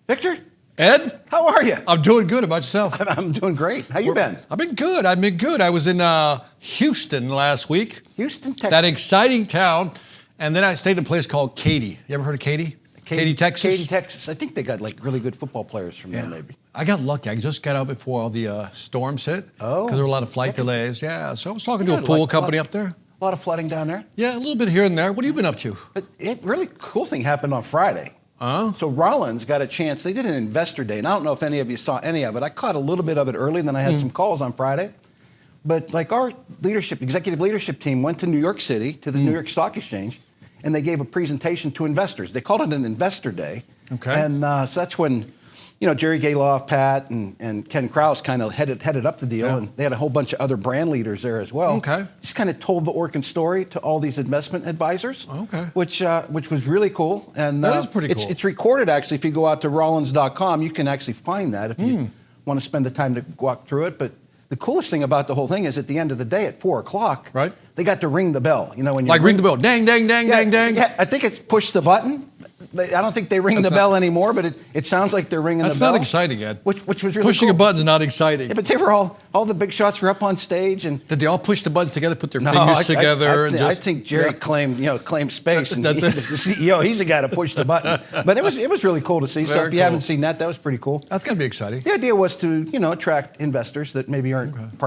Victor, Ed, how are you? I'm doing good. About yourself? I'm doing great. How you been? I've been good. I was in Houston last week. Houston, Texas. That exciting town. And then I stayed in a place called Katy. You ever heard of Katy? Katy, Texas? Katy, Texas. I think they got like really good football players from there, maybe. I got lucky. I just got out before all the storms hit. Oh. Because there were a lot of flight delays. Yeah, so I was talking to a pool company up there. A lot of flooding down there. Yeah, a little bit here and there. What have you been up to? But really cool thing happened on Friday. So Rollins got a chance. They did an investor day, and I don't know if any of you saw any of it. I caught a little bit of it early, and then I had some calls on Friday. But like our executive leadership team went to New York City, to the New York Stock Exchange, and they gave a presentation to investors. They called it an investor day. Okay. And so that's when, Jerry Galoff, Pat, and Ken Krause kind of headed up the deal, and they had a whole bunch of other brand leaders there as well. Okay. Just kind of told the Orkin story to all these investment advisors. Okay. Which was really cool. And that is pretty cool. It's recorded, actually. If you go out to Rollins.com, you can actually find that if you want to spend the time to walk through it. But the coolest thing about the whole thing is at the end of the day at 4 o'clock, right, they got to ring the bell. When you ring the bell. Dang, dang, dang, dang, dang. Yeah, I think it's push the button. I don't think they ring the bell anymore, but it sounds like they're ringing the bell. That's not exciting, Ed. Which was really Pushing cool. a button's not exciting. Yeah, but they were all the big shots were up on stage. And did they all push the buttons together, put their fingers together? I think Jerry claimed space. And That's it. The CEO, he's the guy to push the button. But it was really cool to see. So if you haven't seen that, that was pretty cool. That's going to be exciting. The idea was to, attract investors that maybe aren't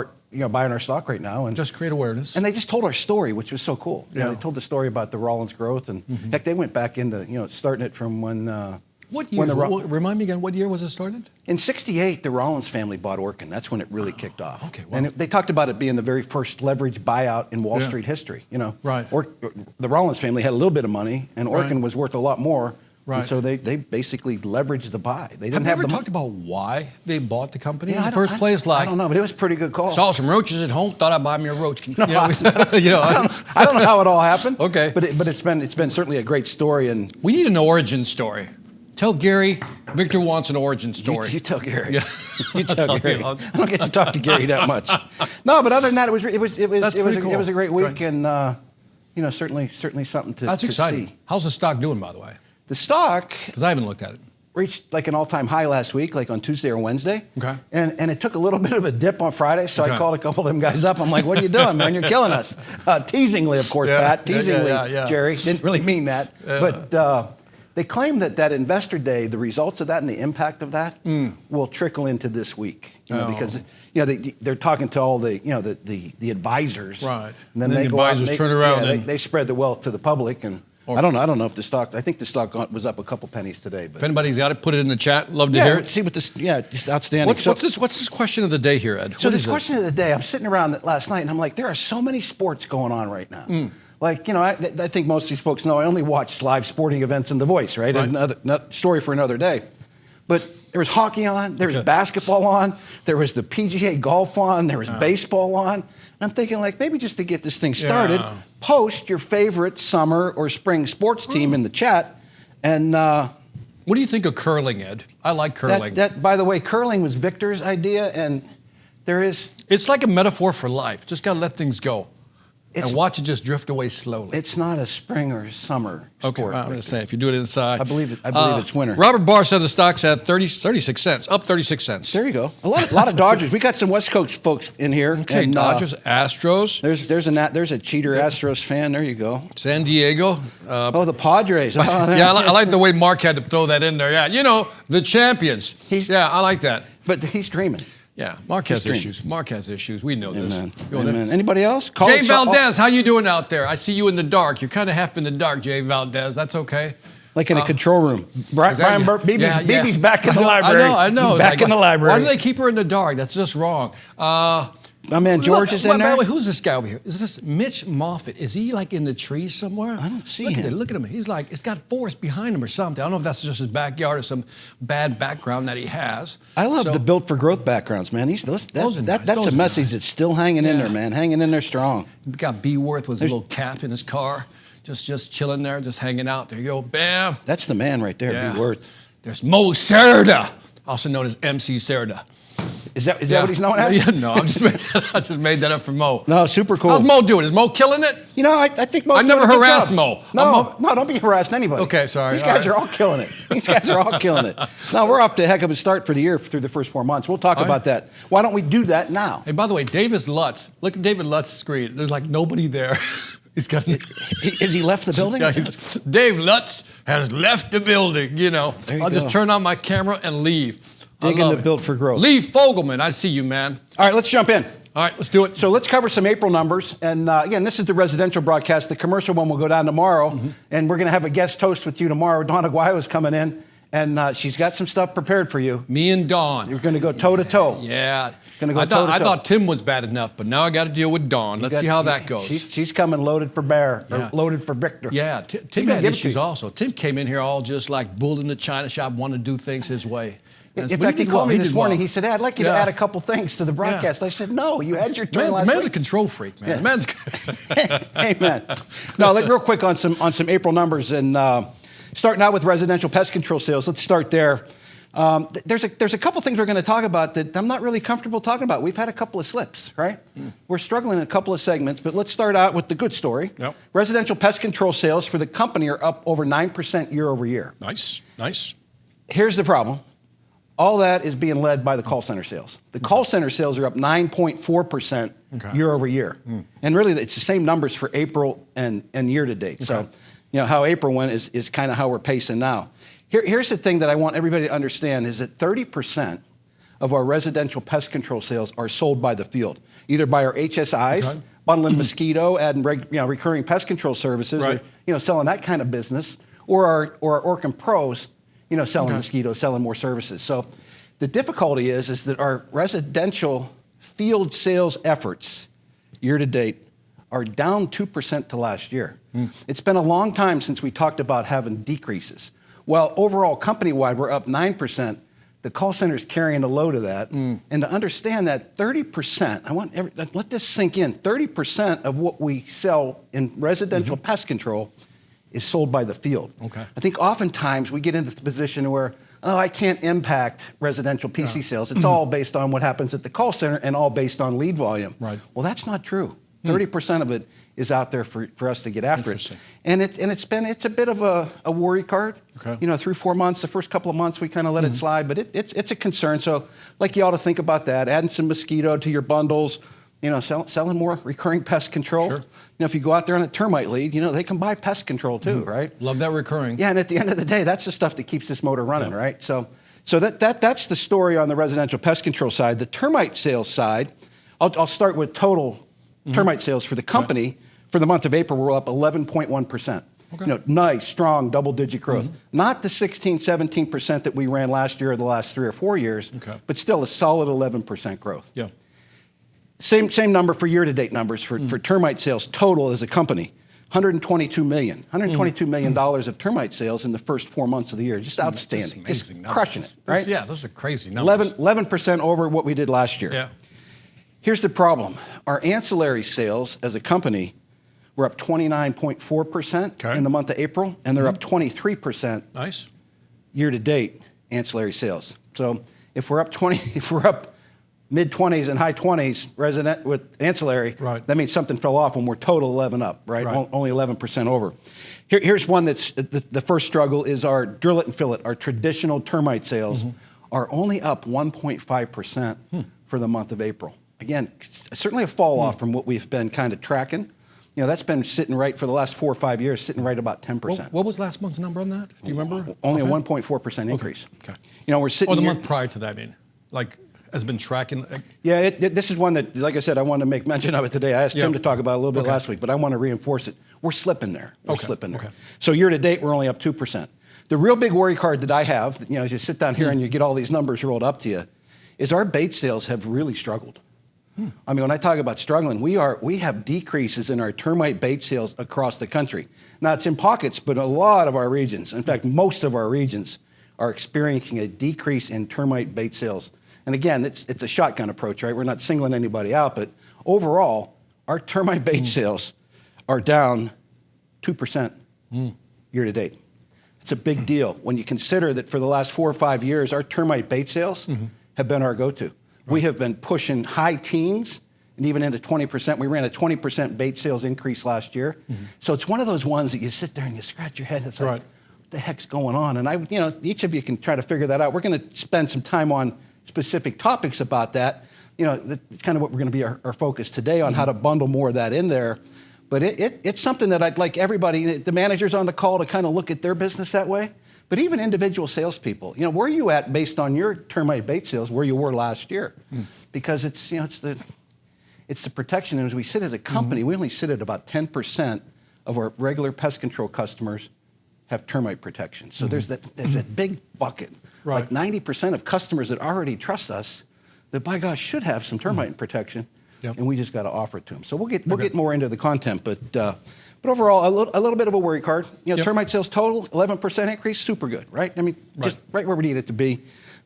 buying our stock right now. And just create awareness. And they just told our story, which was so cool. They told the story about the Rollins growth. And heck, they went back into, starting it from when... What year? Remind me again, what year was it started? In '68, the Rollins family bought Orkin. That's when it really kicked off. Okay, wow. And they talked about it being the very first leverage buyout in Wall Street history. Right. The Rollins family had a little bit of money, and Orkin was worth a lot more. Right. And so they basically leveraged the buy. They didn't have have talked about why they bought the company in the the first place? I don't know, but it was a pretty good call. Saw some roaches at home, thought I'd buy me a roach. I don't know how it all happened. Okay. But it's been certainly a great story. And we need an origin story. Tell Gary, Victor wants an origin story. You tell Gary. Yeah. You tell Gary. I don't get to talk to Gary that much. No, but other than that, it was a great week, and certainly something to That's exciting. See. How's the stock doing, by the way? The stock, because I haven't looked at it, reached like an all-time high last week, like on Tuesday or Wednesday. Okay. And it took a little bit of a dip on Friday, so I called a couple of them guys up. I'm like, "What are you doing, man? You're killing us." Teasingly, of course, Pat. Teasingly, Jerry. Didn't really mean that, but. They claim that investor day, the results of that and the impact of that will trickle into this week. Because they're talking to all the the advisors, right? And then they the go out advisors turn around and they spread the wealth to the public. And I don't know if the stock. I think the stock was up a couple pennies today. But if anybody's got it, put it in the chat. Love to hear it. See what this. Yeah, just outstanding. What's this question of the day here, Ed? So this question of the day, I'm sitting around last night and I'm like, there are so many sports going on right now. Like, I think most of these folks know I only watch live sporting events in The Voice, right? Another story for another day. But there was hockey on, there was basketball on, there was the PGA golf on, there was baseball on. And I'm thinking, like, maybe just to get this thing started, post your favorite summer or spring sports team in the chat. And what do you think of curling, Ed? I like curling. That, by the way, curling was Victor's idea, and it's like a metaphor for life. Just got to let things go. And watch it just drift away slowly. It's not a spring or summer sport. Okay, I'm going to say, if you do it inside. I believe it's winter. Robert Barr said the stock's at 36 cents, up 36 cents. There you go. A lot of Dodgers. We got some West Coast folks in here. Okay, and, Dodgers, Astros. There's a cheater Astros fan. There you go. San Diego. The Padres. I like the way Mark had to throw that in there. Yeah, the champions. I like that. But he's dreaming. Yeah, Mark has issues. Mark has issues. We know this. Amen. Anybody else? Jay Valdez, how you doing out there? I see you in the dark. You're kind of half in the dark, Jay Valdez. That's okay. Like in a control room. Brian Burke, BB's back in the library. I know. He's back in the library. Why do they keep her in the dark? That's just wrong. My man George is in there. By the way, who's this guy over here? Is this Mitch Moffitt? Is he like in the trees somewhere? I don't see him. Look at him. He's like, it's got forest behind him or something. I don't know if that's just his backyard or some bad background that he has. I love the Built for Growth backgrounds, man. That's a message that's still hanging in there, man. Hanging in there strong. We got B. Worth with his little cap in his car, just chilling there, just hanging out. There you go, bam. That's the man right there, B. Worth. There's Mo Serda, also known as MC Serda. Is that what he's known as? Yeah, no, I just made that up for Mo. No, super cool. How's Mo doing? Is Mo killing it? You know, I think Mo's I never doing a good harassed job. Mo. No, don't be harassing anybody. Okay, sorry. These guys are all killing it. These guys are all killing it. No, we're off to a heck of a start for the year through the first 4 months. We'll talk about that. Why don't we do that now? Hey, by the way, Davis Lutz. Look at David Lutz's screen. There's like nobody there. He's got. Has he left the building? Yeah, Dave Lutz has left the building. You know, There you I'll just go. turn on my camera and leave. Digging the build for growth. Lee Fogelman, I see you, man. All right, let's jump in. All right, let's do it. So let's cover some April numbers. And again, this is the residential broadcast. The commercial one will go down tomorrow. And we're going to have a guest host with you tomorrow. Dawn Aguayo is coming in. And she's got some stuff prepared for you. Me and Dawn. You're going to go toe to toe. Yeah. Gonna go I toe-to-toe. thought Tim was bad enough, but now I got to deal with Dawn. Let's see how that goes. She's coming loaded for bear, or Yeah. loaded for Victor. Yeah, Tim gonna had give it to issues you. also. Tim came in here all just like bull in the china shop, wanting to do things his way. In fact, he called me this morning. He said, "Hey, I'd like you to Yeah. add a couple things to the broadcast." I said, "No, you had your turn last Man's a week." control freak, man. Yeah. The man's Amen. No, real quick on some April numbers, and starting out with residential pest control sales. Let's start there. There's a couple things we're going to talk about that I'm not really comfortable talking about. We've had a couple of slips, right? We're struggling in a couple of segments, but let's start out with the good story. Yep. Residential pest control sales for the company are up over 9% year over year. Nice. Here's the problem. All that is being led by the call center sales. The call center sales are up 9.4% year over year. And really, it's the same numbers for April and year to date. So, how April went is kind of how we're pacing now. Here's the thing that I want everybody to understand is that 30% of our residential pest control sales are sold by the field, either by our HSIs, bundling mosquito, adding recurring pest control services, Right. or selling that kind of business, or our Orkin Pros, selling mosquitoes, selling more services. So the difficulty is that our residential field sales efforts year to date are down 2% to last year. It's been a long time since we talked about having decreases. Well, overall, company-wide, we're up 9%. The call center is carrying a load of that. And to understand that 30%, let this sink in, 30% of what we sell in residential pest control is sold by the field. Okay. I think oftentimes we get into the position where, I can't impact residential PC sales. It's all based on what happens at the call center and all based on lead volume. Right. Well, that's not true. 30% of it is out there for us to get after it. Interesting. And it's a bit of a worry card. Okay. Through 4 months, the first couple of months we kind of let it slide, but it's a concern. So like you ought to think about that, adding some mosquito to your bundles, selling more recurring pest control. Sure. If you go out there on a termite lead, they can buy pest control too, right? Love that recurring. Yeah, and at the end of the day, that's the stuff that keeps this motor running, right? So that's the story on the residential pest control side. The termite sales side, I'll start with total termite sales for the company. For the month of April, we're up 11.1%. Okay. Nice, strong, double-digit growth. Not the 16, 17% that we ran last year or the last 3 or 4 years, but still a solid 11% growth. Yeah. Same number for year-to-date numbers for termite sales total as a company. $122 million of termite sales in the first 4 months of the year. Just outstanding. Just Just amazing numbers. crushing it, right? Yeah, those are crazy numbers. 11% over what we did last year. Yeah. Here's the problem. Our ancillary sales as a company were up 29.4% in the month of April, and they're up 23% Nice. year-to-date ancillary sales. So if we're up mid-20s and high 20s resident with ancillary, Right. that means something fell off when we're total 11 up, right? Right. Only 11% over. Here's one that's the first struggle is our drill it and fill it. Our traditional termite sales are only up 1.5% for the month of April. Again, certainly a fall off from what we've been kind of tracking. That's been sitting right for the last 4 or 5 years, sitting right about 10%. What was last month's number on that? Do you remember? Only a 1.4% increase. Okay. We're sitting Or the here- month prior to that, I mean. Has been tracking. Yeah, this is one that, like I said, I wanted to make mention of it today. I asked Tim to talk about it a little bit last week, but I want to reinforce it. We're slipping there. We're slipping there. Okay. So year to date, we're only up 2%. The real big worry card that I have, as you sit down here and you get all these numbers rolled up to you, is our bait sales have really struggled. I mean, when I talk about struggling, we have decreases in our termite bait sales across the country. Now, it's in pockets, but a lot of our regions, in fact, most of our regions, are experiencing a decrease in termite bait sales. And again, it's a shotgun approach, right? We're not singling anybody out, but overall, our termite bait sales are down 2% year to date. It's a big deal when you consider that for the last 4 or 5 years, our termite bait sales have been our go-to. We have been pushing high teens and even into 20%. We ran a 20% bait sales increase last year. So it's one of those ones that you sit there and you scratch your head and it's like, Right. what the heck's going on? And each of you can try to figure that out. We're going to spend some time on specific topics about that. That's kind of what we're going to be our focus today on how to bundle more of that in there. But it's something that I'd like everybody, the managers on the call, to kind of look at their business that way. But even individual salespeople, where are you at based on your termite bait sales, where you were last year? Because it's the protection. And as we sit as a company, we only sit at about 10% of our regular pest control customers have termite protection. So there's that big bucket, Right. like 90% of customers that already trust us, that by gosh should have some termite protection, Yep. and we just got to offer it to them. So we'll get more into the content, but overall, a little bit of a worry card. Yep. Termite sales total 11% increase, super good, right? I mean, just right where we need it to be.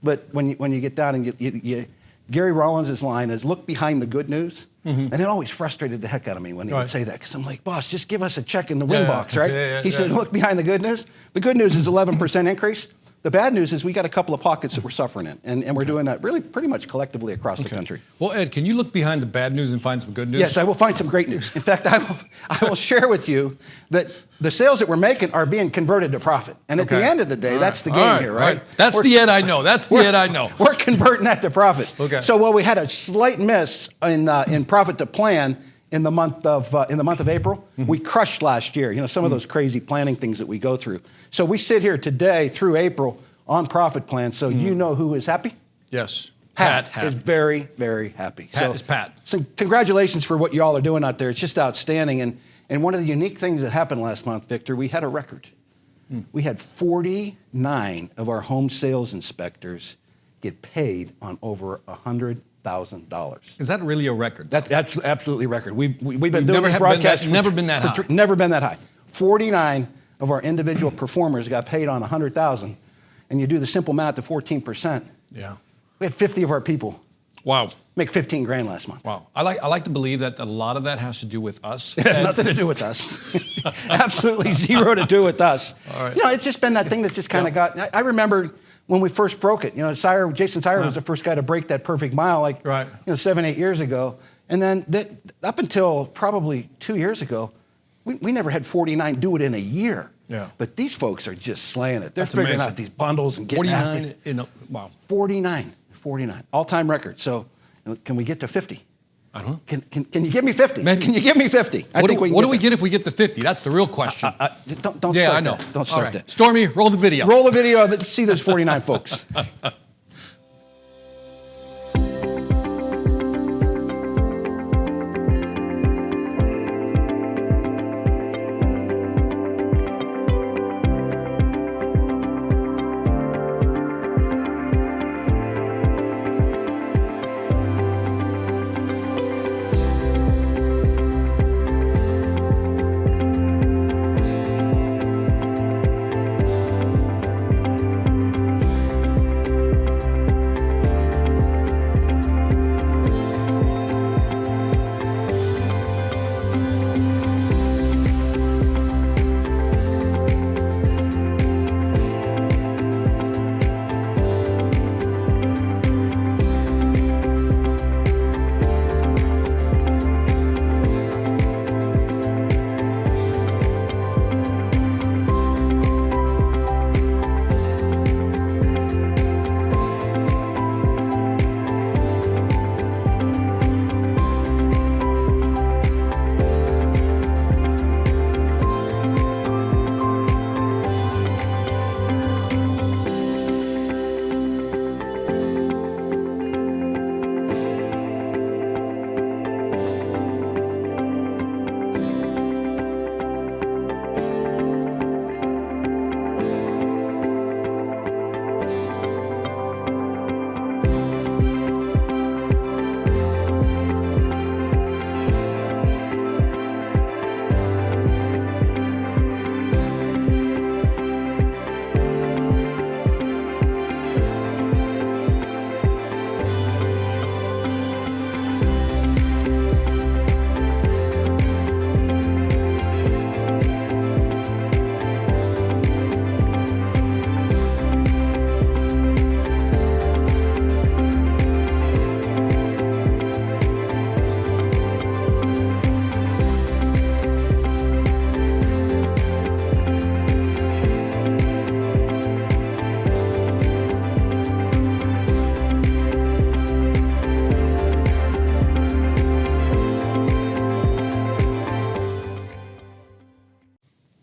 But when you get down and you Gary Rollins' line is look behind the good news. And it always frustrated the heck out of me when he would say that, because I'm like, boss, just give us a check in the win box, right? He said, look behind the good news. The good news is 11% increase. The bad news is we got a couple of pockets that we're suffering in, and we're doing that really pretty much collectively across the country. Well, Ed, can you look behind the bad news and find some good news? Yes, I will find some great news. In fact, I will share with you that the sales that we're making are being converted to profit. And at the end of the day, that's the game here, right? That's the Ed I know. That's the Ed I know. We're converting that to profit. Okay. So while we had a slight miss in profit to plan in the month of April, we crushed last year. Some of those crazy planning things that we go through. So we sit here today through April on profit plan. So you know who is happy? Yes. Pat is very, very happy. Pat is Pat. So congratulations for what you all are doing out there. It's just outstanding. And one of the unique things that happened last month, Victor, we had a record. We had 49 of our home sales inspectors get paid on over $100,000. Is that really a record? That's absolutely a record. We've been doing this broadcast. Never been that high. Never been that high. 49 of our individual performers got paid on $100,000. And you do the simple math to 14%. Yeah. We had 50 of our people Wow. make 15 grand last month. Wow. I like to believe that a lot of that has to do with us. It has nothing to do with us. Absolutely zero to do with us. All right. It's just been that thing that's just kind of got. I remember when we first broke it. Jason Sire was the first guy to break that perfect mile, 7, 8 years ago. And then up until probably 2 years ago, we never had 49 do it in a year. Yeah. But these folks are just slaying it. They're That's figuring amazing. out these bundles and getting after it. Wow. 49, all-time record. So can we get to 50? I don't know. Can you give me 50? Man, Can you give me 50? What do we get if we get to 50? That's the real question. Don't yeah, start I know. that. Don't All start right. that. Stormy, roll the video. Roll the video. Let's see those 49 folks.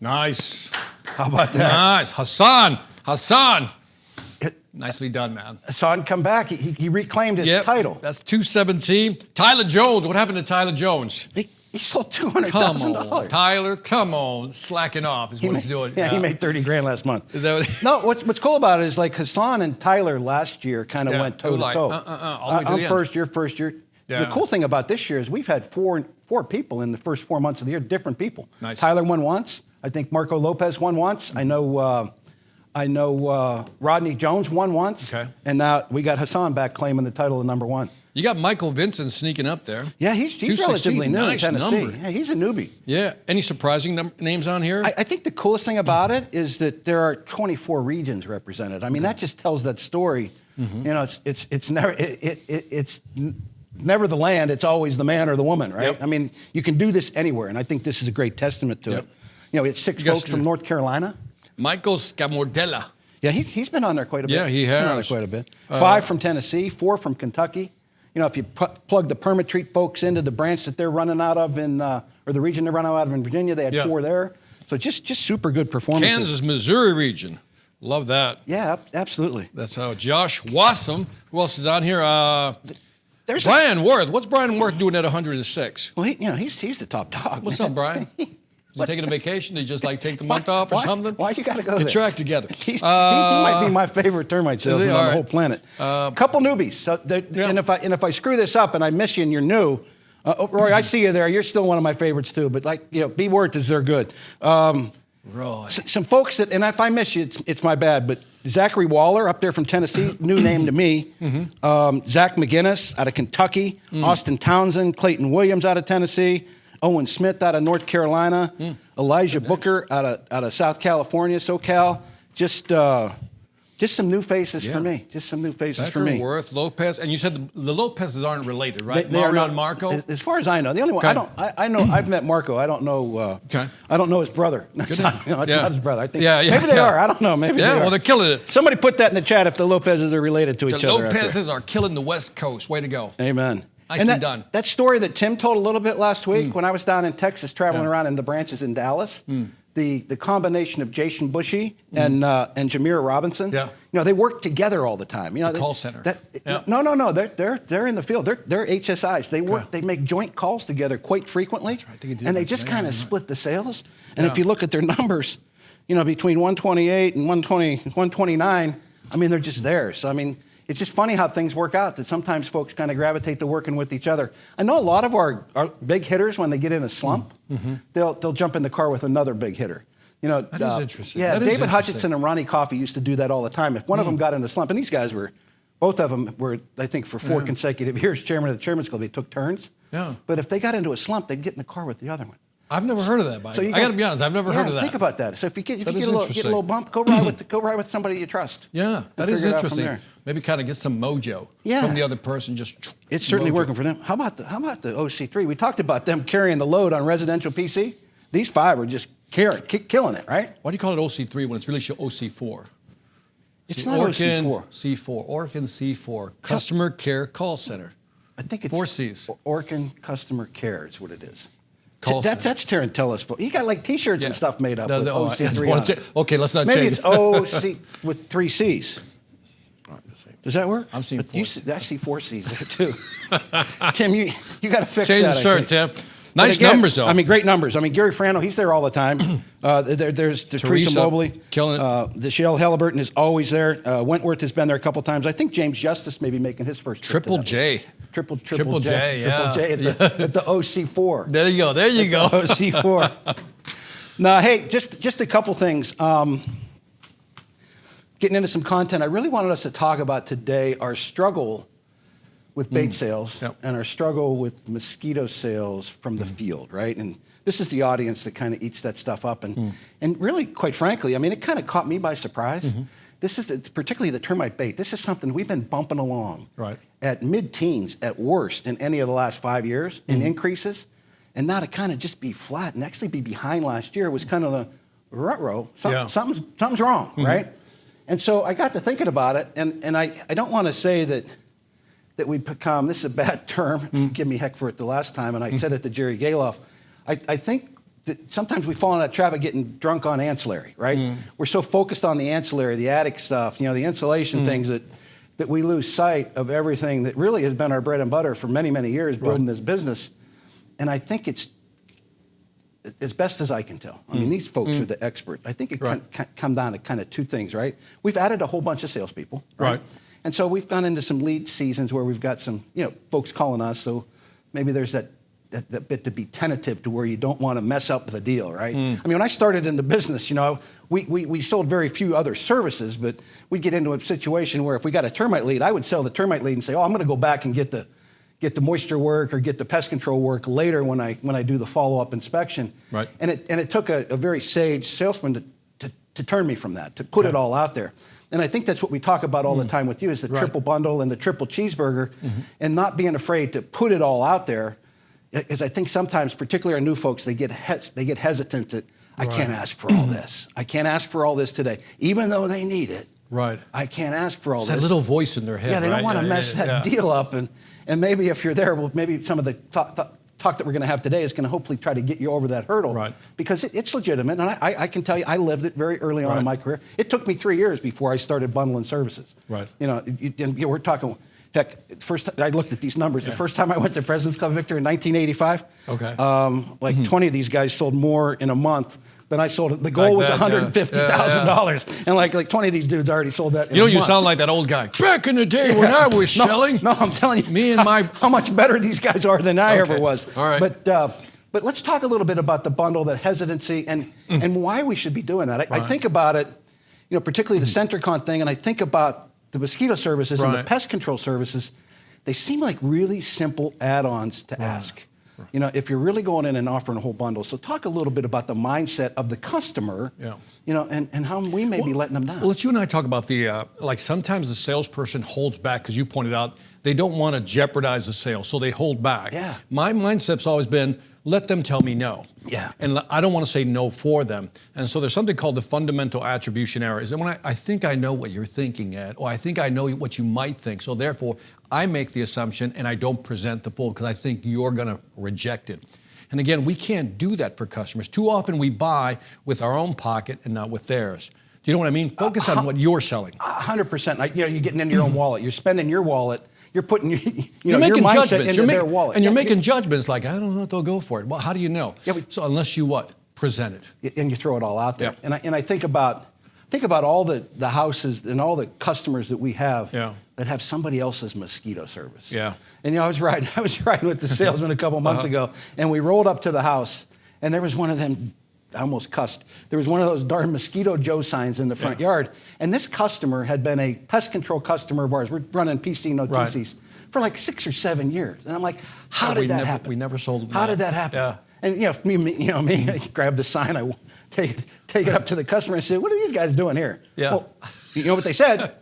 Nice. How about that? Nice. Hassan. Nicely done, man. Hassan come back. He reclaimed his title. That's 217. Tyler Jones. What happened to Tyler Jones? He sold Come $200,000. on, Tyler. Come on. Slacking off is what he's doing. Yeah, he made $30,000 last month. Is that what No, what's cool about it is like Hassan and Tyler last year kind of went toe to toe. all the way to the I'm end. first year. Yeah. The cool thing about this year is we've had four people in the first 4 months of the year, different people. Nice. Tyler won once. I think Marco Lopez won once. I know Rodney Jones won once. Okay. And now we got Hassan back claiming the title of number one. You got Michael Vincent sneaking up there. Yeah, he's 216, relatively new in nice Tennessee. number. Yeah, he's a newbie. Yeah. Any surprising names on here? I think the coolest thing about it is that there are 24 regions represented. I mean, that just tells that story. Mm-hmm. You know, it's never the land. It's always the man or the woman, right? Yep. I mean, you can do this anywhere, and I think this is a great testament to Yep. it. You know, it's six folks from North Carolina. Michael Scamordella. Yeah, he's been on there quite a bit. Yeah, he He's been on there has. quite a bit. 5 from Tennessee, 4 from Kentucky. You know, if you plug the Permit Treat folks into the branch that they're running out of or the region they're running out of in Virginia, they had 4 there. So just super good performances. Kansas, Missouri region. Love that. Yeah, absolutely. That's how Josh Wassam. Who else is on here? There's Brian Worth. What's Brian Worth doing at 106? Well, he's the top dog. What's man. up, Brian? Is he taking a vacation? Did he just like take the month off or something? Why you got to go Get there? your act together. He might be my favorite termite salesman on All the right. whole planet. Couple newbies. So and if I screw this up and I miss you and you're new, Roy, I see you there. You're still one of my favorites too. But B. Worth is they're good. Roy. Some folks that, and if I miss you, it's my bad. But Zachary Waller up there from Tennessee, new name to me. Zach McGinnis out of Kentucky. Austin Townsend, Clayton Williams out of Tennessee. Owen Smith out of North Carolina. Elijah Booker out of South California, SoCal. Just some new faces for me. Just some new faces for me. Worth, Lopez, and you said the Lopez's aren't related, right? They are Mario not, and Marco. As far as I know, the only one I know. I've met Marco. I don't know. I don't know his brother. That's not his brother. I think. Maybe they are. I don't know. Maybe. Yeah. They are. Well, they're killing it. Somebody put that in the chat if the Lopez's are related to each The other. Lopez's are killing the West Coast. Way to go. Amen. Nicely done. That story that Tim told a little bit last week when I was down in Texas traveling around in the branches in Dallas. The combination of Jason Bushy and Jamira Robinson. Yeah. You know, they work together all the time. You know, call center. No. They're in the field. They're HSIs. They work. They make joint calls together quite frequently. That's right. They can do and they that. just kind of split the sales. And Yeah. if you look at their numbers, you know, between 128 and 129, I mean, they're just there. So I mean, it's just funny how things work out, that sometimes folks kind of gravitate to working with each other. I know a lot of our big hitters, when they get in a slump, they'll jump in the car with another big hitter. You know, That is interesting. Yeah, That is David interesting. Hutchinson and Ronnie Coffey used to do that all the time. If one of them got in a slump, and these guys both of them were, I think, for 4 consecutive years, chairman of the Chairman's Club. They took turns. Yeah. But if they got into a slump, they'd get in the car with the other one. I've never heard of that. By the way. I got to be honest. I've never heard of that. Think about that. So if you get a is little interesting. bump, go ride with somebody you trust. Yeah, that And is figure it out from interesting. there. Maybe kind of get some mojo Yeah. from the other person. Just It's certainly working for them. How about the OC3? We talked about them carrying the load on residential PC. These 5 are just killing it, right? Why do you call it OC3 when it's really OC4? It's not OC4. C4. Orkin C4. Customer Care Call Center. I think it's 4 C's. Orkin Customer Care is what it is. Call center. That's Tarantella's. He got like T-shirts and stuff made up with OC3 on it. Okay, let's not Maybe change. it's OC with 3 C's. Does that work? I'm seeing But 4 C's. I see 4 C's there too. Tim, you got to fix Change that. the I shirt, think. Tim. Nice But again, numbers, though. I mean, great numbers. I mean, Gary Frano, he's there all the time. There's Teresa Mobley. Killing it. The Shell Halliburton is always there. Wentworth has been there a couple times. I think James Justice may be making his first trip to Triple that. J. Triple J. Triple J, Triple J at the OC4. There you go. There you go. OC4. Now, hey, just a couple things. Getting into some content, I really wanted us to talk about today our struggle with bait sales and our struggle with mosquito sales from the field, right? And this is the audience that kind of eats that stuff up. And really, quite frankly, I mean, it kind of caught me by surprise. This is particularly the termite bait. This is something we've been bumping along at mid-teens at worst in any of the last 5 years in increases. And now to kind of just be flat and actually be behind last year was kind of the rut-row. Something's wrong, right? And so I got to thinking about it, and I don't want to say that we become, this is a bad term, give me heck for it the last time, and I said it to Jerry Galoff. I think sometimes we fall in that trap of getting drunk on ancillary, right? We're so focused on the ancillary, the attic stuff, the insulation things that we lose sight of everything that really has been our bread and butter for many, many years building this business. And I think it's, as best as I can tell, I mean, these folks are the expert. I think it can come down to kind of two things, right? We've added a whole bunch of salespeople, right? And so we've gone into some lead seasons where we've got some, folks calling us. So maybe there's that bit to be tentative to where you don't want to mess up the deal, right? I mean, when I started in the business, we sold very few other services, but we'd get into a situation where if we got a termite lead, I would sell the termite lead and say, oh, I'm going to go back and get the moisture work or get the pest control work later when I do the follow-up inspection. Right. And it took a very sage salesman to turn me from that, to put it all out there. And I think that's what we talk about all the time with you is the triple bundle and the triple cheeseburger and not being afraid to put it all out there. Because I think sometimes, particularly our new folks, they get hesitant that I can't ask for all this. I can't ask for all this today, even though they need it. Right. I can't ask for all it's this. That little voice in their head. Yeah, they don't want to mess that deal up. And maybe if you're there, well, maybe some of the talk that we're going to have today is going to hopefully try to get you over that hurdle. Right. Because it's legitimate. And I can tell you, I lived it very early on in my career. It took me 3 years before I started bundling services. Right. We're talking, heck, first I looked at these numbers. The first time I went to President's Club, Victor, in 1985, 20 of these guys sold more in a month than I sold it. The goal was $150,000. And like 20 of these dudes already sold that in a month. You sound like that old guy. Back in the day when I was selling. No, I'm telling you. How much better these guys are than I ever was. All right. But let's talk a little bit about the bundle, that hesitancy, and why we should be doing that. I think about it, particularly the Centricon thing, and I think about the mosquito services and the pest control services. They seem like really simple add-ons to ask. If you're really going in and offering a whole bundle. So talk a little bit about the mindset of the customer, and how we may be letting them down. Well, let's you and I talk about the, sometimes the salesperson holds back, because you pointed out, they don't want to jeopardize the sale, so they hold back. Yeah. My mindset's always been, let them tell me no. Yeah. And I don't want to say no for them. And so there's something called the fundamental attribution error. Is that when I think I know what you're thinking, Ed, or I think I know what you might think, so therefore I make the assumption and I don't present the full because I think you're going to reject it. And again, we can't do that for customers. Too often we buy with our own pocket and not with theirs. Do you know what I mean? Focus on what you're selling. 100%. You're getting into your own wallet. You're spending your wallet. You're putting you're making your mindset judgments. into their wallet. And you're making judgments like, I don't know if they'll go for it. Well, how do you know? So unless you what? Present it. And you throw it all out there. Yeah. And I think about all the houses and all the customers that we have that have somebody else's mosquito service. Yeah. And I was riding with the salesman a couple months ago, and we rolled up to the house, and there was one of them. I almost cussed. There was one of those darn Mosquito Joe signs in the front yard. And this customer had been a pest control customer of ours. We're running PC no TCs for like 6 or 7 years. And I'm like, how did that happen? We never sold them. How did that happen? Yeah. And me, I grabbed the sign, I take it up to the customer and say, what are these guys doing here? Yeah. Well, you know what they said?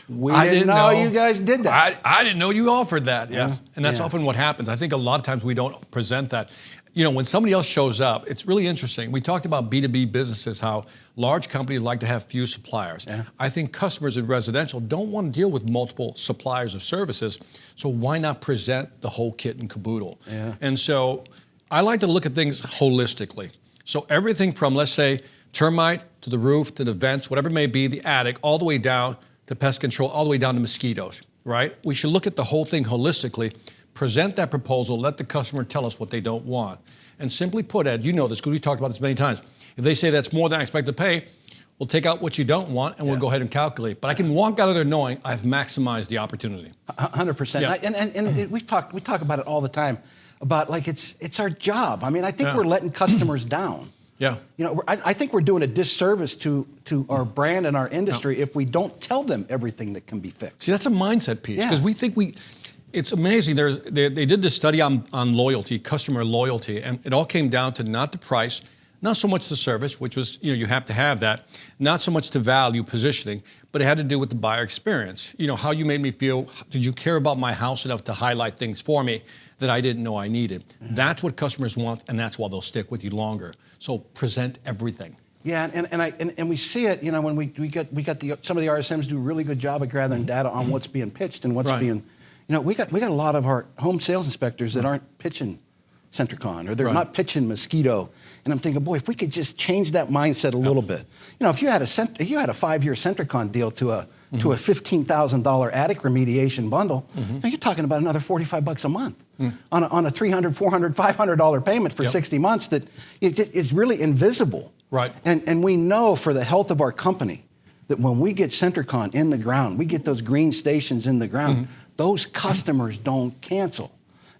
We didn't know you guys did that. I didn't know you offered that. Yeah. And that's often what happens. I think a lot of times we don't present that. When somebody else shows up, it's really interesting. We talked about B2B businesses, how large companies like to have few suppliers. Yeah. I think customers in residential don't want to deal with multiple suppliers of services, so why not present the whole kit and caboodle? Yeah. And so I like to look at things holistically. So everything from, let's say, termite to the roof to the vents, whatever it may be, the attic, all the way down to pest control, all the way down to mosquitoes, right? We should look at the whole thing holistically. Present that proposal, let the customer tell us what they don't want. And simply put, Ed, you know this because we talked about this many times. If they say that's more than I expect to pay, we'll take out what you don't want and we'll go ahead and calculate. But I can walk out of there knowing I've maximized the opportunity. 100%. Yeah. And we talk about it all the time, about like it's our job. I mean, I think we're letting customers down. Yeah. I think we're doing a disservice to our brand and our industry if we don't tell them everything that can be fixed. See, that's a mindset piece because we think it's amazing. They did this study on loyalty, customer loyalty, and it all came down to not the price, not so much the service, which was, you have to have that, not so much the value positioning, but it had to do with the buyer experience. How you made me feel. Did you care about my house enough to highlight things for me that I didn't know I needed? Mm-hmm. That's what customers want, and that's why they'll stick with you longer. So present everything. Yeah, and we see it. When we got some of the RSMs do a really good job of gathering data on what's being pitched and what's being. We got a lot of our home sales inspectors that aren't pitching Centricon, or they're Right. not pitching Mosquito. And I'm thinking, boy, if we could just change that mindset a little bit. You know, if you had a 5-year Centricon deal to a $15,000 attic remediation bundle, now you're talking about another $45 a month on a $300, $400, $500 payment for 60 months that is really invisible. Right. And we know for the health of our company that when we get Centricon in the ground, we get those green stations in the ground, those customers don't cancel.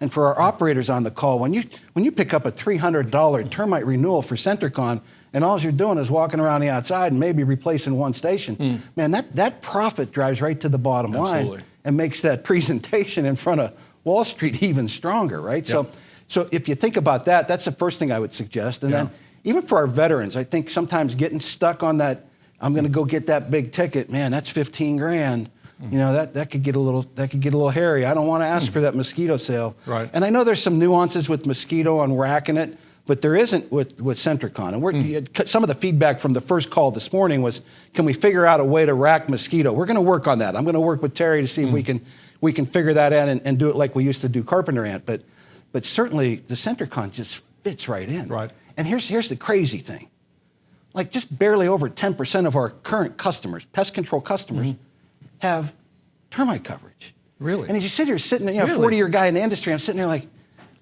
And for our operators on the call, when you pick up a $300 termite renewal for Centricon, and all you're doing is walking around the outside and maybe replacing one station, man, that profit drives right to the bottom line and makes that presentation in front of Wall Street even stronger, right? Yep. So if you think about that, that's the first thing I would suggest. And then even for our veterans, I think sometimes getting stuck on that, I'm going to go get that big ticket, man, that's 15 grand. You know, that could get a little hairy. I don't want to ask for that Mosquito sale. Right. And I know there's some nuances with Mosquito on racking it, but there isn't with Centricon. And some of the feedback from the first call this morning was, can we figure out a way to rack Mosquito? We're going to work on that. I'm going to work with Terry to see if we can figure that out and do it like we used to do Carpenter Ant. But certainly the Centricon just fits right in. Right. And here's the crazy thing. Like just barely over 10% of our current customers, pest control customers, have termite coverage. Really? And as you sit here sitting, you know, Really? 40-year guy in the industry, I'm sitting there like,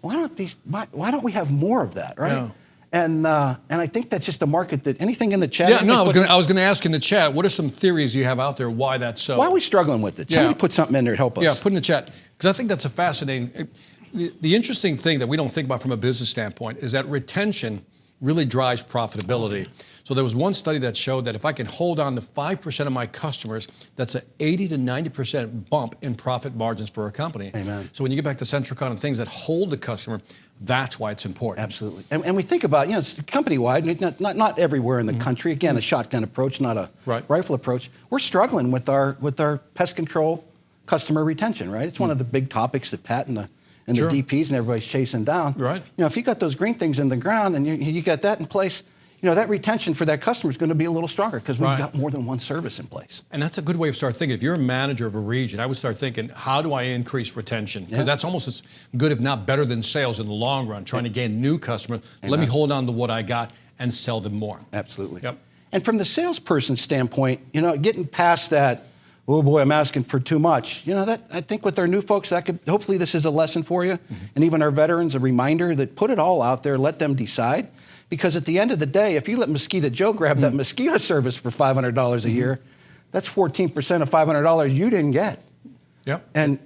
why don't we have more of that, right? Yeah. And I think that's just a market that anything in the chat. Yeah, no, I was gonna ask in the chat, what are some theories you have out there why that's so? Why are we struggling with it? Somebody put something in there to help us. Yeah, put in the chat. Because I think that's a fascinating, the interesting thing that we don't think about from a business standpoint is that retention really drives profitability. So there was one study that showed that if I can hold on to 5% of my customers, that's an 80 to 90% bump in profit margins for a company. Amen. So when you get back to Centricon and things that hold the customer, that's why it's important. Absolutely. And we think about, you know, it's company-wide, not everywhere in the country. Again, a shotgun approach, not a rifle approach. We're struggling with our pest control customer retention, right? It's one of the big topics that Pat and the DPs and everybody's chasing down. Right. You know, if you got those green things in the ground and you got that in place, you know, that retention for that customer is going to be a little stronger because we've got more than one service in place. And that's a good way to start thinking. If you're a manager of a region, I would start thinking, how do I increase retention? Because that's almost as good, if not better than sales in the long run, trying to gain new customers. Let me hold on to what I got and sell them more. Absolutely. Yep. And from the salesperson standpoint, you know, getting past that, oh boy, I'm asking for too much. You know, that I think with our new folks, that could, hopefully this is a lesson for you. And even our veterans, a reminder that put it all out there, let them decide. Because at the end of the day, if you let Mosquito Joe grab that Mosquito service for $500 a year, that's 14% of $500 you didn't get. Yep. And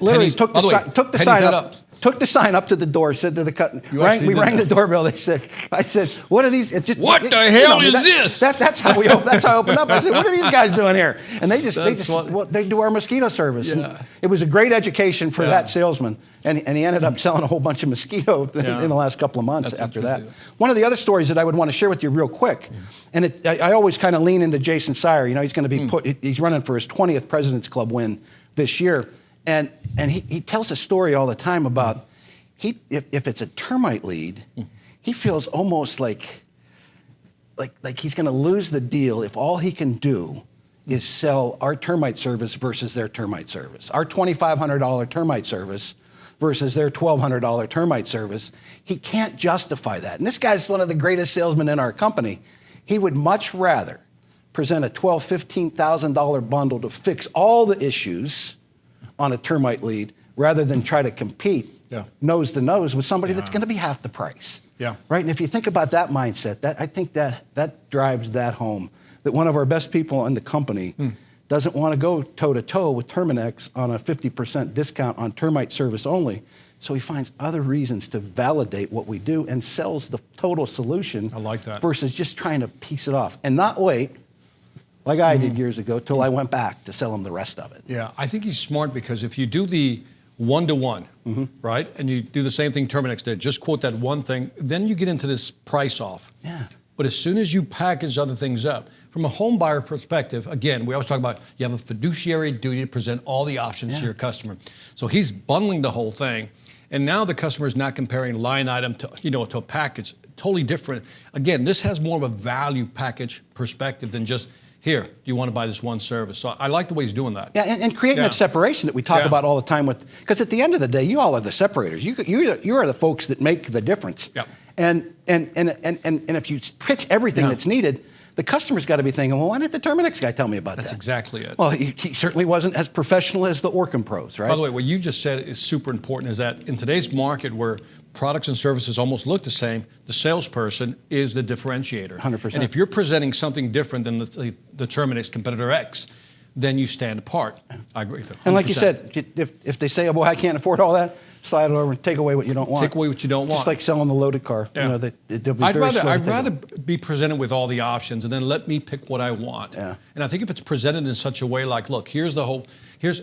literally took the sign up to the door, said to the we rang the doorbell. I said, what are these? What the hell is this? That's how I opened up. I said, what are these guys doing here? And they do our Mosquito service. Yeah. It was a great education for that salesman. And he ended up selling a whole bunch of Mosquito in the last couple of months after that. One of the other stories that I would want to share with you real quick, and I always kind of lean into Jason Sire. You know, he's going to be he's running for his 20th President's Club win this year. And he tells a story all the time about if it's a termite lead, he feels almost like he's going to lose the deal if all he can do is sell our termite service versus their termite service. Our $2,500 termite service versus their $1,200 termite service. He can't justify that. And this guy's one of the greatest salesmen in our company. He would much rather present a $12,000, $15,000 bundle to fix all the issues on a termite lead rather than try to compete nose to nose with somebody that's going to be half the price. Yeah. Right? And if you think about that mindset, I think that drives that home, that one of our best people in the company doesn't want to go toe-to-toe with Terminix on a 50% discount on termite service only. So he finds other reasons to validate what we do and sells the total solution. I like that. Versus just trying to piece it off and not wait, like I did years ago, till I went back to sell him the rest of it. Yeah, I think he's smart because if you do the one-to-one, right, and you do the same thing Terminix did, just quote that one thing, then you get into this price off. Yeah. But as soon as you package other things up, from a home buyer perspective, again, we always talk about you have a fiduciary duty to present all the options to your customer. So he's bundling the whole thing, and now the customer is not comparing line item to a package totally different. Again, this has more of a value package perspective than just, here, do you want to buy this one service? So I like the way he's doing that. Yeah, and creating that separation that we talk about all the time because at the end of the day, you all are the separators. You are the folks that make the difference. Yeah. And if you pitch everything that's needed, the customer's got to be thinking, well, why didn't the Terminix guy tell me about that? That's exactly it. Well, he certainly wasn't as professional as the Orkin pros, right? By the way, what you just said is super important, is that in today's market where products and services almost look the same, the salesperson is the differentiator. 100%. And if you're presenting something different than the Terminix competitor X, then you stand apart. I agree with you. 100%. And like you said, if they say, oh, boy, I can't afford all that, slide it over and take away what you don't want. Take away what you don't want. Just like selling the loaded car. Yeah. You know, they'll be I'd very slow to rather take it. be presented with all the options and then let me pick what I want. Yeah. And I think if it's presented in such a way like, look, here's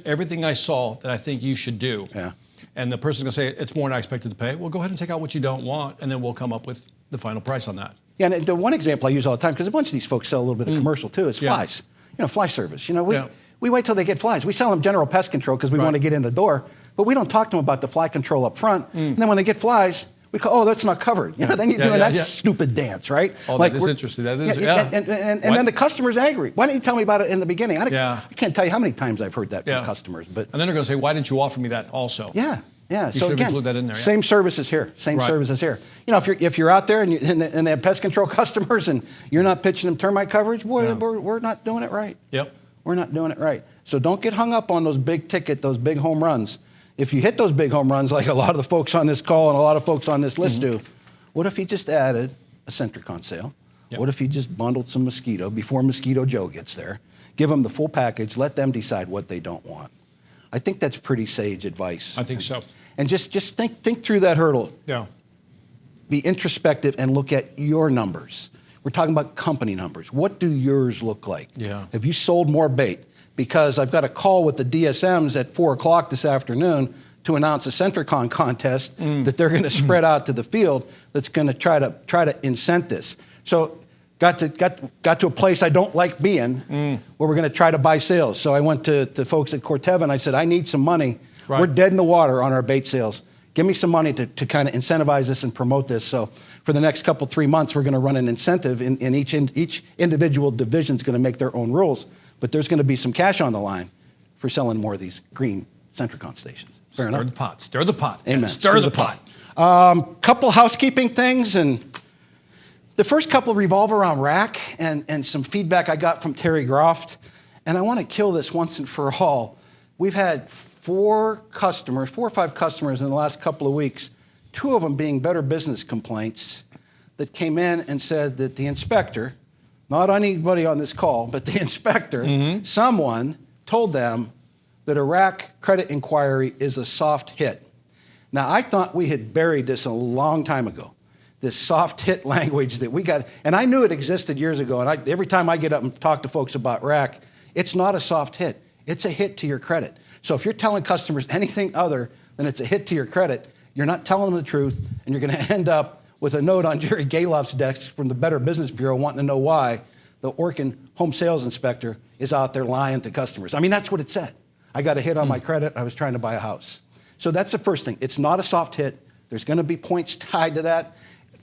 everything I saw that I think you should do. Yeah. And the person's gonna say, it's more than I expected to pay. Well, go ahead and take out what you don't want, and then we'll come up with the final price on that. Yeah, and the one example I use all the time, because a bunch of these folks sell a little bit of commercial too, is flies. You know, fly service. You know, we wait till they get flies. We sell them general pest control because we want to get in the door, but we don't talk to them about the fly control up front. And then when they get flies, we call, oh, that's not covered. You know, then you're doing that stupid dance, right? Oh, like that is interesting. That is, And then the customer's angry. Why didn't you tell me about it in the beginning? I can't tell you how many times I've heard that from customers. But and then they're going to say, why didn't you offer me that also? Yeah. You So should again, include that in there. Same services here. Same services here. You know, if you're out there and they have pest control customers and you're not pitching them termite coverage, boy, we're not doing it right. Yep. We're not doing it right. So don't get hung up on those big ticket, those big home runs. If you hit those big home runs, like a lot of the folks on this call and a lot of folks on this list do, what if you just added a Centricon sale? Yep. What if you just bundled some Mosquito before Mosquito Joe gets there? Give them the full package. Let them decide what they don't want. I think that's pretty sage advice. I think so. And just think through that hurdle. Yeah. Be introspective and look at your numbers. We're talking about company numbers. What do yours look like? Yeah. Have you sold more bait? Because I've got a call with the DSMs at 4 o'clock this afternoon to announce a Centricon contest that they're going to spread out to the field that's going to try to incent this. So got to a place I don't like being where we're going to try to buy sales. So I went to folks at Corteva and I said, I need some money. Right. We're dead in the water on our bait sales. Give me some money to kind of incentivize this and promote this. So for the next 3 months, we're going to run an incentive in each individual division is going to make their own rules. But there's going to be some cash on the line for selling more of these green Centricon stations. Fair enough? Stir the pot. Stir the pot. Amen. Stir the pot. Couple housekeeping things, and the first couple revolve around rack and some feedback I got from Terry Groft. And I want to kill this once and for all. We've had 4 or 5 customers in the last couple of weeks, 2 of them being Better Business complaints that came in and said that the inspector, not anybody on this call, but the inspector, someone told them that a rack credit inquiry is a soft hit. Now, I thought we had buried this a long time ago, this soft hit language that we got, and I knew it existed years ago, and every time I get up and talk to folks about rack, it's not a soft hit. It's a hit to your credit. So if you're telling customers anything other than it's a hit to your credit, you're not telling them the truth, and you're going to end up with a note on Jerry Galoff's desk from the Better Business Bureau wanting to know why the Orkin home sales inspector is out there lying to customers. I mean, that's what it said. I got a hit on my credit. I was trying to buy a house. So that's the first thing. It's not a soft hit. There's going to be points tied to that.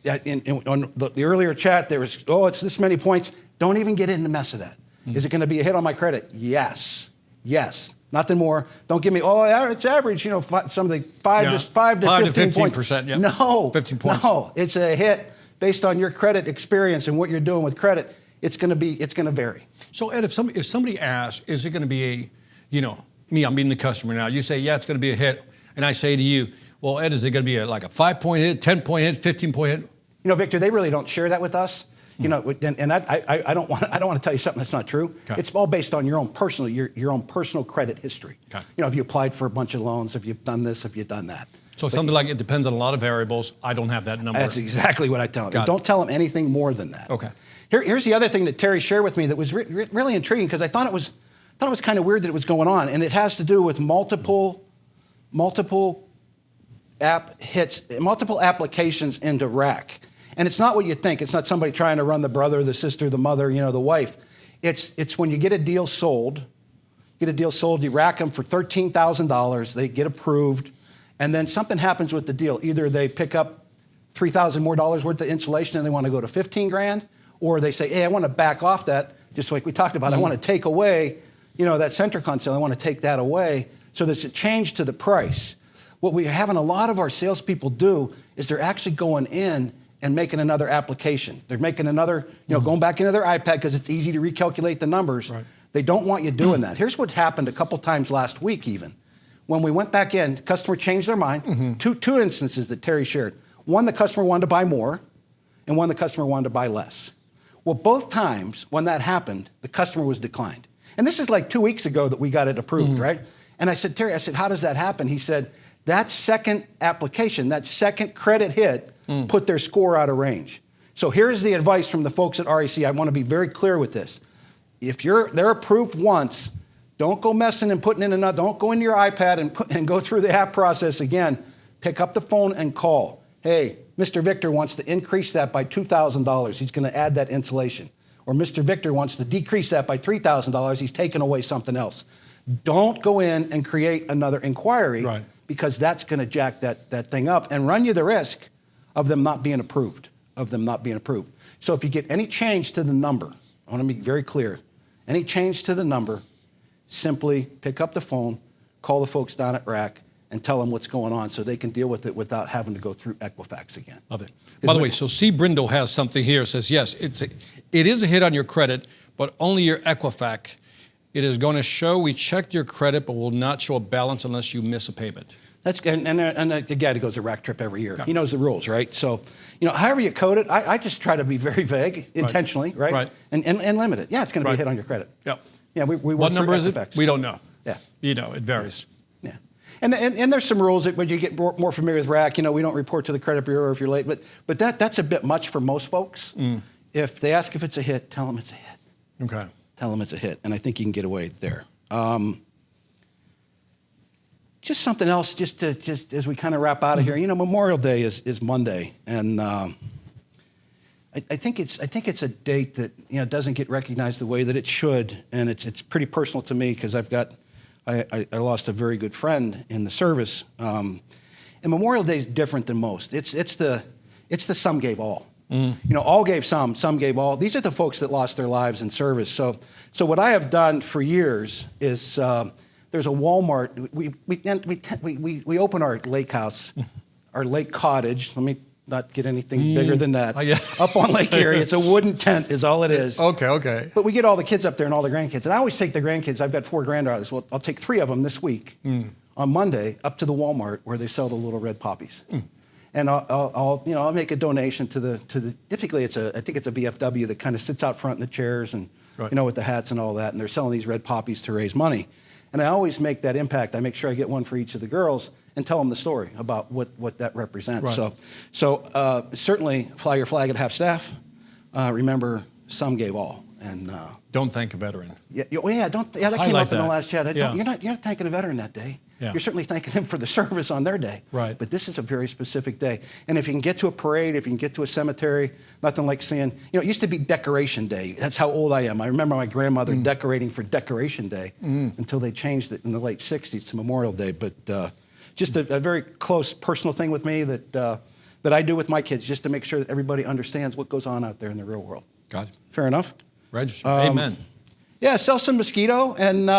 On the earlier chat, there was, it's this many points. Don't even get in the mess of that. Is it going to be a hit on my credit? Yes. Nothing more. Don't give me, it's average, some of the 5 to 15 points. Yeah. No. 15 points. No, it's a hit based on your credit experience and what you're doing with credit. It's going to vary. So Ed, if somebody asks, is it going to be me, I'm being the customer now. You say, yeah, it's going to be a hit. And I say to you, well, Ed, is it going to be like a 5-point hit, 10-point hit, 15-point hit? Victor, they really don't share that with us. And I don't want to tell you something that's not true. Okay. It's all based on your own personal credit history. Okay. Have you applied for a bunch of loans? Have you done this? Have you done that? So something like it depends on a lot of variables. I don't have that number. That's exactly what I tell them. Don't tell them anything more than that. Okay. Here's the other thing that Terry shared with me that was really intriguing because I thought it was kind of weird that it was going on, and it has to do with multiple applications into rack. And it's not what you think. It's not somebody trying to run the brother, the sister, the mother, the wife. It's when you get a deal sold, you rack them for $13,000, they get approved, and then something happens with the deal. Either they pick up $3,000 more worth of insulation and they want to go to 15 grand, or they say, hey, I want to back off that, just like we talked about. I want to take away, that Centricon sale. I want to take that away. So there's a change to the price. What we're having a lot of our salespeople do is they're actually going in and making another application. They're making another, going back into their iPad because it's easy to recalculate the numbers. Right. They don't want you doing that. Here's what happened a couple times last week even. When we went back in, the customer changed their mind. Two instances that Terry shared. One, the customer wanted to buy more, and one, the customer wanted to buy less. Well, both times when that happened, the customer was declined. And this is like 2 weeks ago that we got it approved, right? And I said, Terry, how does that happen? He said, that second application, that second credit hit, put their score out of range. So here's the advice from the folks at REC. I want to be very clear with this. If they're approved once, don't go messing and putting in another, don't go into your iPad and go through the app process again. Pick up the phone and call. Hey, Mr. Victor wants to increase that by $2,000. He's going to add that insulation. Or Mr. Victor wants to decrease that by $3,000. He's taking away something else. Don't go in and create another inquiry, right, because that's going to jack that thing up and run you the risk of them not being approved, So if you get any change to the number, I want to be very clear, any change to the number, simply pick up the phone, call the folks down at RAC, and tell them what's going on so they can deal with it without having to go through Equifax again. Love it. By the way, so C. Brindle has something here. It says, yes, it is a hit on your credit, but only your Equifax. It is going to show we checked your credit, but will not show a balance unless you miss a payment. That's and the guy that goes to RAC Trip every year. Yeah. He knows the rules, right? So, however you code it, I just try to be very vague intentionally, right? Right. And limit it. Yeah, it's going to be a hit on your credit. Yeah. Yeah, we work What number through is it? Equifax. We don't know. Yeah. It varies. Yeah. And there's some rules that when you get more familiar with RAC, we don't report to the credit bureau if you're late, but that's a bit much for most folks. If they ask if it's a hit, tell them it's a hit. Okay. Tell them it's a hit, and I think you can get away there. Just something else, just as we kind of wrap out of here. Memorial Day is Monday, and I think it's a date that doesn't get recognized the way that it should, and it's pretty personal to me because I lost a very good friend in the service. And Memorial Day is different than most. It's the some gave all. All gave some gave all. These are the folks that lost their lives in service. So what I have done for years is there's a Walmart. We open our lake house, our lake cottage. Let me not get anything bigger than that. Up on Lake Erie, it's a wooden tent, is all it is. Okay. But we get all the kids up there and all the grandkids. And I always take the grandkids. I've got 4 granddaughters. Well, I'll take 3 of them this week on Monday up to the Walmart where they sell the little red poppies. And I'll make a donation to the typically I think it's a VFW that kind of sits out front in the chairs and with the hats and all that, and they're selling these red poppies to raise money. And I always make that impact. I make sure I get one for each of the girls and tell them the story about what that represents. Right. So certainly fly your flag at half staff. Remember, some gave all. And don't thank a veteran. That came up in the last chat. Yeah. You're not thanking a veteran that day. Yeah. You're certainly thanking him for the service on their day. Right. But this is a very specific day. And if you can get to a parade, if you can get to a cemetery, nothing like seeing, it used to be Decoration Day. That's how old I am. I remember my grandmother decorating for Decoration Day until they changed it in the late 60s to Memorial Day. But just a very close personal thing with me that I do with my kids just to make sure that everybody understands what goes on out there in the real world. Got it. Fair enough? Register. Amen. Yeah, sell some Mosquito. And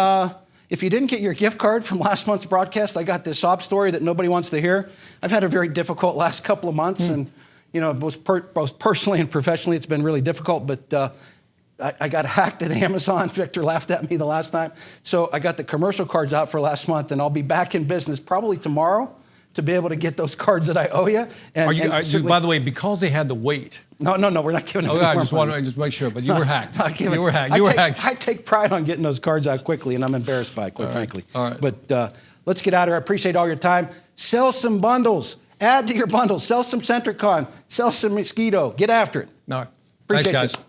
if you didn't get your gift card from last month's broadcast, I got this sob story that nobody wants to hear. I've had a very difficult last couple of months, and both personally and professionally, it's been really difficult. But I got hacked at Amazon. Victor laughed at me the last time. So I got the commercial cards out for last month, and I'll be back in business probably tomorrow to be able to get those cards that I owe you. And by the way, because they had to wait. No, we're not giving them. I just want to make sure, but you were hacked. You were hacked. I take pride on getting those cards out quickly, and I'm embarrassed by it, quite frankly. All right. But let's get out of here. I appreciate all your time. Sell some bundles. Add to your bundles. Sell some Centricon. Sell some Mosquito. Get after it. No. Appreciate Thanks, you. guys.